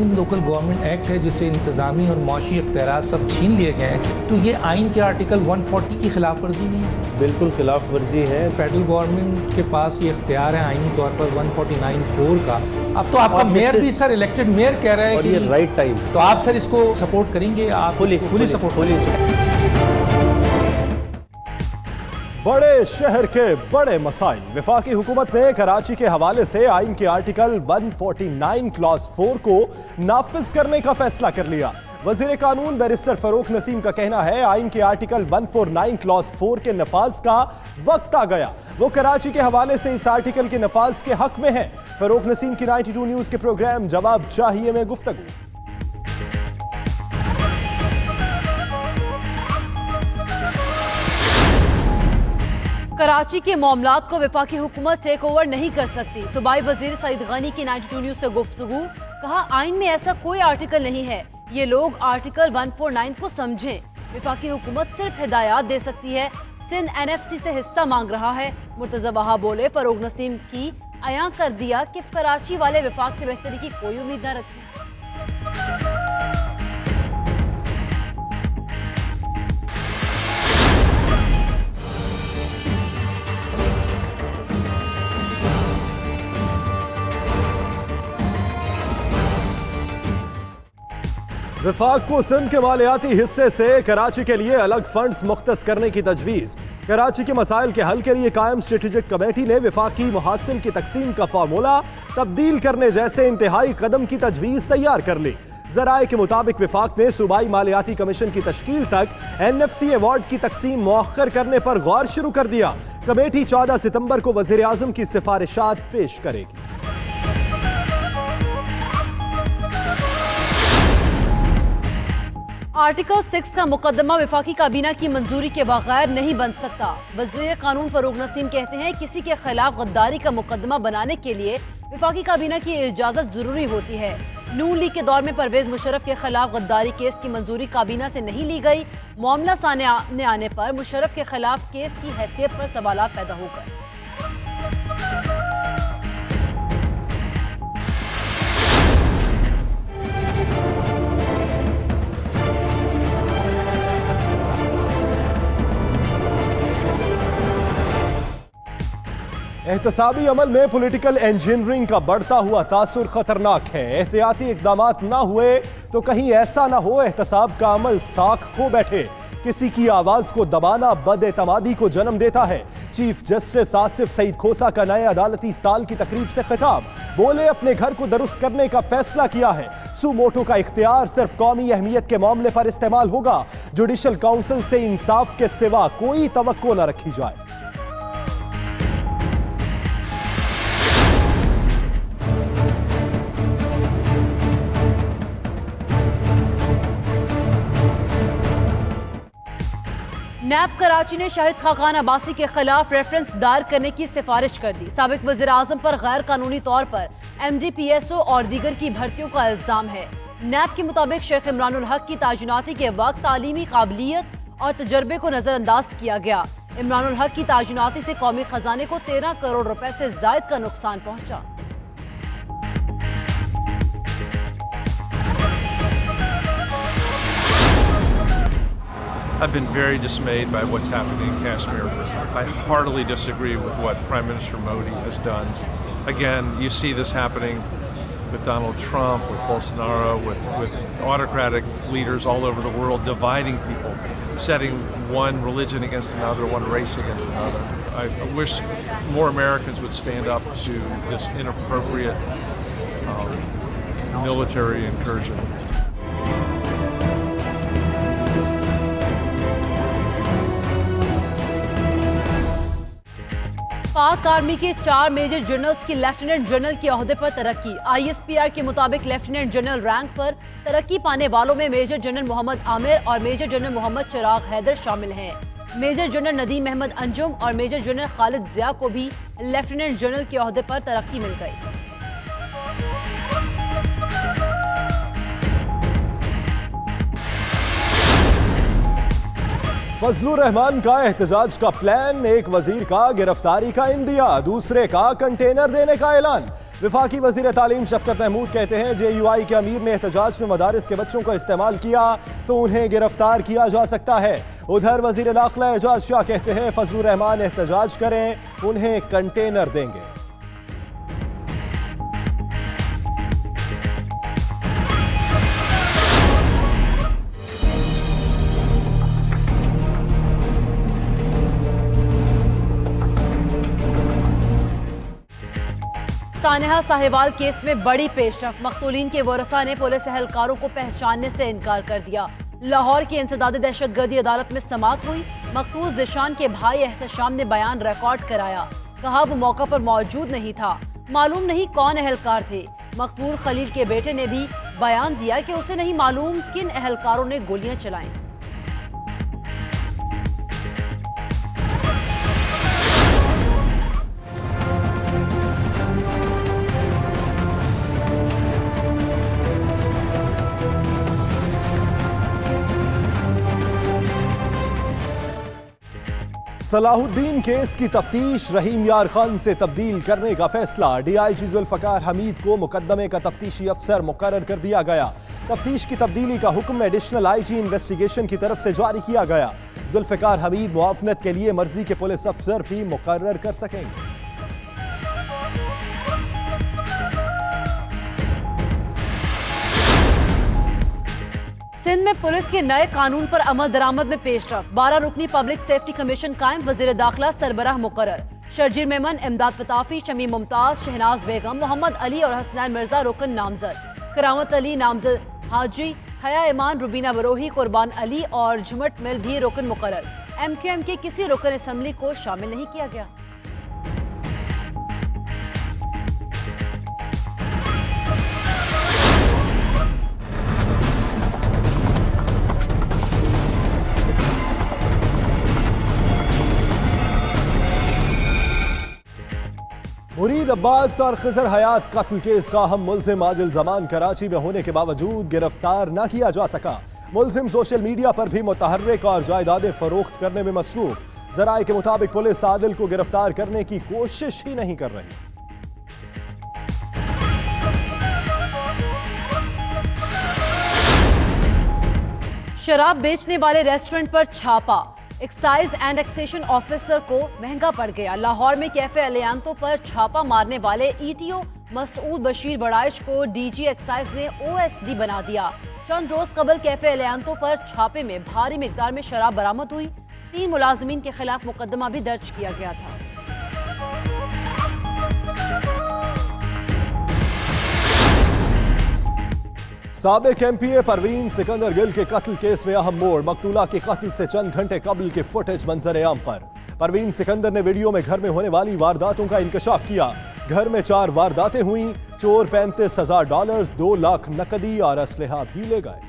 Sindh local government act है जिससे इंतजामी और मौशी इख्तियारात सब छीन लिए गए हैं, तो ये आइन के आर्टिकल 140 की खिलाफ वर्जी नहीं है सर? बिल्कुल खिलाफ वर्जी है। फेडरल गवर्नमेंट के पास ये इख्तियार है आइनी तौर पर 149(4) का। अब तो आपका मेयर भी सर, इलेक्टेड मेयर कह रहा है और कि ये राइट टाइम, तो आप सर इसको सपोर्ट करेंगे? आप फुली सपोर्ट? बड़े शहर के बड़े मसाइल। वफाकी हुकूमत ने कराची के हवाले से आइन के आर्टिकल 149 क्लॉज 4 को नाफिज करने का फैसला कर लिया। वजीर कानून बैरिस्टर फरूक नसीम का कहना है आइन के आर्टिकल 149 क्लॉज 4 के नफाज का वक्त आ गया। वो कराची के हवाले से इस आर्टिकल के नफाज के हक में है। फरूक नसीम की 92 न्यूज के प्रोग्राम जवाब चाहिए में गुफ्तगू। कराची के मामलात को वफाकी हुकूमत टेक ओवर नहीं कर सकती। सूबाई वजीर सईद गनी की 92 न्यूज से गुफ्तगू। कहा आइन में ऐसा कोई आर्टिकल नहीं है, ये लोग आर्टिकल 149 को समझें। वफाकी हुकूमत सिर्फ हिदायत दे सकती है। सिंध NFC से हिस्सा मांग रहा है। मुर्तज़ा वहाब बोले फरूक नसीम की अया कर दिया कि कराची वाले वफाक से बेहतरी की कोई उम्मीद न रखें। वफाक को सिंध के मालियाती हिस्से से कराची के लिए अलग फंड्स मुख्तस करने की तजवीज़। कराची के मसाइल के हल के लिए कायम स्ट्रेटेजिक कमेटी ने वफाकी मुहासिल की तकसीम का फार्मूला तब्दील करने जैसे इंतहाई कदम की तजवीज़ तैयार कर ली। ज़राए के मुताबिक वफाक ने सूबाई मालियाती कमीशन की तश्कील तक NFC अवार्ड की तकसीम मौखर करने पर गौर शुरू कर दिया। कमेटी 14 सितंबर को वज़ीर आज़म की सिफारिशात पेश करेगी। आर्टिकल 6 का मुकदमा वफाकी काबीना की मंजूरी के बगैर नहीं बन सकता। वज़ीर कानून फरूक नसीम कहते हैं किसी के खिलाफ गद्दारी का मुकदमा बनाने के लिए वफाकी काबीना की इजाज़त जरूरी होती है। नून लीग के दौर में परवेज मुशर्रफ के खिलाफ गद्दारी केस की मंजूरी काबीना से नहीं ली गई। मामला सामने आने पर मुशर्रफ के खिलाफ केस की हैसियत पर सवालात पैदा हो गए। एहतसाबी अमल में पॉलिटिकल इंजीनियरिंग का बढ़ता हुआ तासुर खतरनाक है। एहतियाती इकदामात ना हुए तो कहीं ऐसा ना हो एहतसाब का अमल साख खो बैठे। किसी की आवाज को दबाना बदएतमादी को जन्म देता है। चीफ जस्टिस आसिफ सईद खोसा का नए अदालती साल की तकरीब से खिताब। बोले अपने घर को दुरुस्त करने का फैसला किया है। सुमोटो का इख्तियार सिर्फ कौमी अहमियत के मामले पर इस्तेमाल होगा। जुडिशल काउंसिल से इंसाफ के सिवा कोई तवक्को न रखी जाए। नैब कराची ने शाहिद खाकान अब्बासी के खिलाफ रेफरेंस दायर करने की सिफारिश कर दी। साबिक वज़ीर आज़म पर गैर कानूनी तौर पर MD/PSO और दीगर की भर्तियों का इल्जाम है। नैब के मुताबिक शेख इमरानुल हक की तायुनाती के वक्त तालीमी काबिलियत और तजर्बे को नजरअंदाज किया गया। इमरानुल हक की तायुनाती से कौमी खजाने को 13 करोड़ रुपए से जायद का नुकसान पहुंचा। I've been very dismayed by what's happening in Kashmir. I heartily disagree with what Prime Minister Modi has done. Again, you see this happening with Donald Trump, with Bolsonaro, with autocratic leaders all over the world, dividing people, setting one religion against another, one race against another. I wish more Americans would stand up to this inappropriate military incursion. पाक army के 4 major generals की lieutenant general के ओहदे पर तरक्की। ISPR के मुताबिक lieutenant general rank पर तरक्की पाने वालों में मेजर जनरल मोहम्मद आमिर और मेजर जनरल मोहम्मद चिराग हैदर शामिल हैं। मेजर जनरल नदीम अहमद अंजुम और मेजर जनरल खालिद जिया को भी लेफ्टिनेंट जनरल के ओहदे पर तरक्की मिल गई। फजलुर रहमान का एहतजाज का प्लान, एक वजीर का गिरफ्तारी का इंदिया, दूसरे का कंटेनर देने का ऐलान। वफाकी वज़ीर तालीम शफकत महमूद कहते हैं JUI के अमीर ने एहतजाज में मदारिस के बच्चों का इस्तेमाल किया तो उन्हें गिरफ्तार किया जा सकता है। उधर वज़ीर दाखिला एजाज शाह कहते हैं फजलुर रहमान एहतजाज करें उन्हें कंटेनर देंगे। सानेहा साहिवाल केस में बड़ी पेशरफ, मकतूलीन के वरसा ने पुलिस एहलकारों को पहचानने से इनकार कर दिया। लाहौर की इंसदाद दहशतगर्दी अदालत में समाअत हुई। मकतूल ज़िशान के भाई एहतशाम ने बयान रिकॉर्ड कराया। कहा वो मौका पर मौजूद नहीं था, मालूम नहीं कौन एहलकार थे। मकतूल खलील के बेटे ने भी बयान दिया कि उसे नहीं मालूम किन एहलकारों ने गोलियां चलाई। सलाहुद्दीन केस की तफ्तीश रहीम यार खान से तब्दील करने का फैसला। DIG जुल्फकार हमीद को मुकदमे का तफ्तीशी अफसर मुकर्रर कर दिया गया। तफ्तीश की तब्दीली का हुक्म एडिशनल IG इन्वेस्टिगेशन की तरफ से जारी किया गया। जुल्फकार हमीद मुआवनत के लिए मर्जी के पुलिस अफसर भी मुकर्रर कर सकेंगे। सिंध में पुलिस के नए कानून पर अमल दरामद में पेशरफ। 12 रुकनी पब्लिक सेफ्टी कमीशन कायम, वजीर दाखिला सरबराह मुकर्रर। शर्जील मेमन, इमदाद पताफी, शमीम मुमताज, शहनाज बेगम, मोहम्मद अली और हसनैन मिर्जा रुकन नामजद। करामत अली नामजद हाजी, हया ईमान, रुबीना बरोही, कुर्बान अली और झुमट मिल भी रुकन मुकर्रर। MQM के किसी रुकन असम्बली को शामिल नहीं किया गया। मुरीद अब्बास और खिजर हयात कत्ल केस का अहम मुल्जिम आदिल जमान कराची में होने के बावजूद गिरफ्तार न किया जा सका। मुल्जिम सोशल मीडिया पर भी मुतहर्रिक और जायदादें फरोख्त करने में मसरूफ। जराए के मुताबिक पुलिस आदिल को गिरफ्तार करने की कोशिश ही नहीं कर रही। शराब बेचने वाले रेस्टोरेंट पर छापा, एक्साइज एंड टैक्सेशन ऑफिसर को महंगा पड़ गया। लाहौर में कैफे अलियांतो पर छापा मारने वाले ETO मसूद बशीर बड़ाइच को DG एक्साइज ने OSD बना दिया। चंद रोज कबल कैफे अलियांतो पर छापे में भारी मिकदार में शराब बरामद हुई। 3 मुलाजिमीन के खिलाफ मुकदमा भी दर्ज किया गया था। साबिक MPA परवीन सिकंदर गिल के कत्ल केस में अहम मोड़। मकतूला के कत्ल से चंद घंटे कबल के फुटेज मंजर आम पर। परवीन सिकंदर ने वीडियो में घर में होने वाली वारदातों का इंकशाफ किया। घर में 4 वारदातें हुई। चोर $35,000, 2 लाख नकदी और असलहा भी ले गए।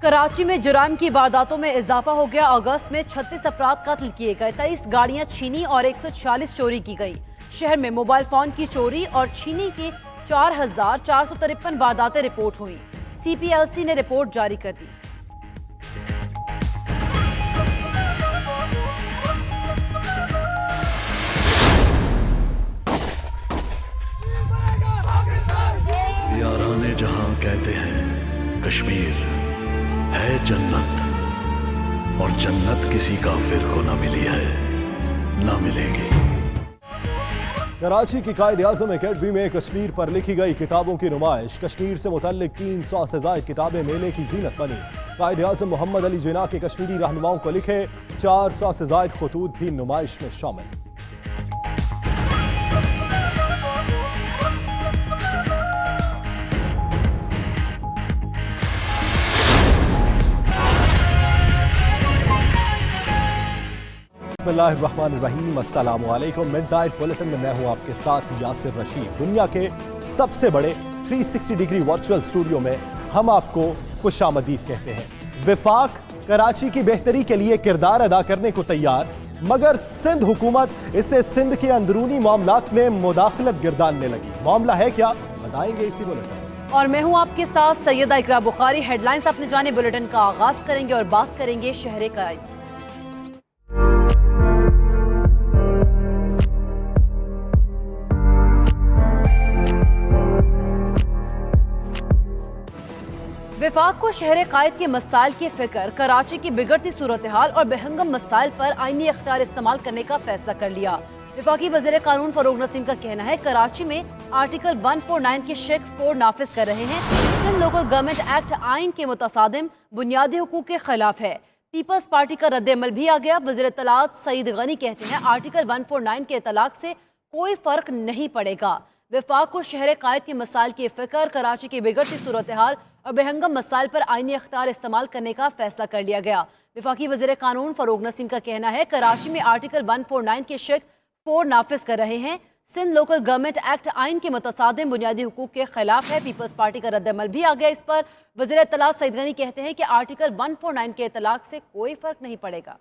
कराची में जुराइम की वारदातों में इजाफा हो गया। अगस्त में 36 अफराद कत्ल किए गए, 23 गाड़ियां छीनी और 146 चोरी की गई। शहर में मोबाइल फोन की चोरी और छीनी की 4,453 वारदातें रिपोर्ट हुई। CPLC ने रिपोर्ट जारी कर दी। याराने जहां कहते हैं कश्मीर है जन्नत, और जन्नत किसी काफिर को न मिली है, न मिलेगी। कराची की कायद-ए-आज़म अकेडमी में कश्मीर पर लिखी गई किताबों की नुमाइश। कश्मीर से मुतल्लिक 300 से ज़ायद किताबें मेले की जीनत बनी। कायद-ए-आज़म मोहम्मद अली जिन्ना के कश्मीरी रहनुमाओं को लिखे 400 से ज़ायद खतूत भी नुमाइश में शामिल। बिस्मिल्लाहिर्रहमानिर्रहीम, अस्सलामुअलैकुम। मिडनाइट बुलेटिन में मैं हूं आपके साथ यासिर रशीद। दुनिया के सबसे बड़े 360 डिग्री वर्चुअल स्टूडियो में हम आपको खुशामदीद कहते हैं। विफाक कराची की बेहतरी के लिए किरदार अदा करने को तैयार, मगर सिंध हुकूमत इसे सिंध के अंदरूनी मामलात में मुदाखलत गिरदानने लगी। मामला है क्या, बताएंगे इसी बुलेटिन। और मैं हूं आपके साथ सैयदा इकरा बुखारी। हेडलाइंस अपने जाने बुलेटिन का आगाज करेंगे और बात करेंगे शहर कायद। विफाक को शहर कायद के मसाइल की फिक्र, कराची की बिगड़ती सूरत हाल और बेहंगम मसाइल पर आईनी इख्तियार इस्तेमाल करने का फैसला कर लिया। विफाकी वज़ीर कानून फरूग नसीम का कहना है कराची में आर्टिकल 149 की शेक 4 नाफिज कर रहे हैं। सिंध लोकल गवर्नमेंट एक्ट आइन के मुतसादिम बुनियादी हुकूक के खिलाफ है। पीपल्स पार्टी का रद्द-ए-अमल भी आ गया। वज़ीर इत्तलात सईद गनी कहते हैं आर्टिकल 149 के तलाक से कोई फर्क नहीं पड़ेगा। विफाक को शहर कायद के मसाइल की फिक्र, कराची की बिगड़ती सूरत हाल और बेहंगम मसाइल पर आईनी इख्तियार इस्तेमाल करने का फैसला कर लिया गया। विफाकी वज़ीर कानून फरूग नसीम का कहना है कराची में आर्टिकल 149 के शेक 4 नाफिज कर रहे हैं। सिंध लोकल गवर्नमेंट एक्ट आइन के मुतसादिम बुनियादी हुकूक के खिलाफ है। पीपल्स पार्टी का रद्द-ए-अमल भी आ गया। इस पर वज़ीर इत्तलात सईद गनी कहते हैं कि आर्टिकल 149 के तलाक से कोई फर्क नहीं पड़ेगा।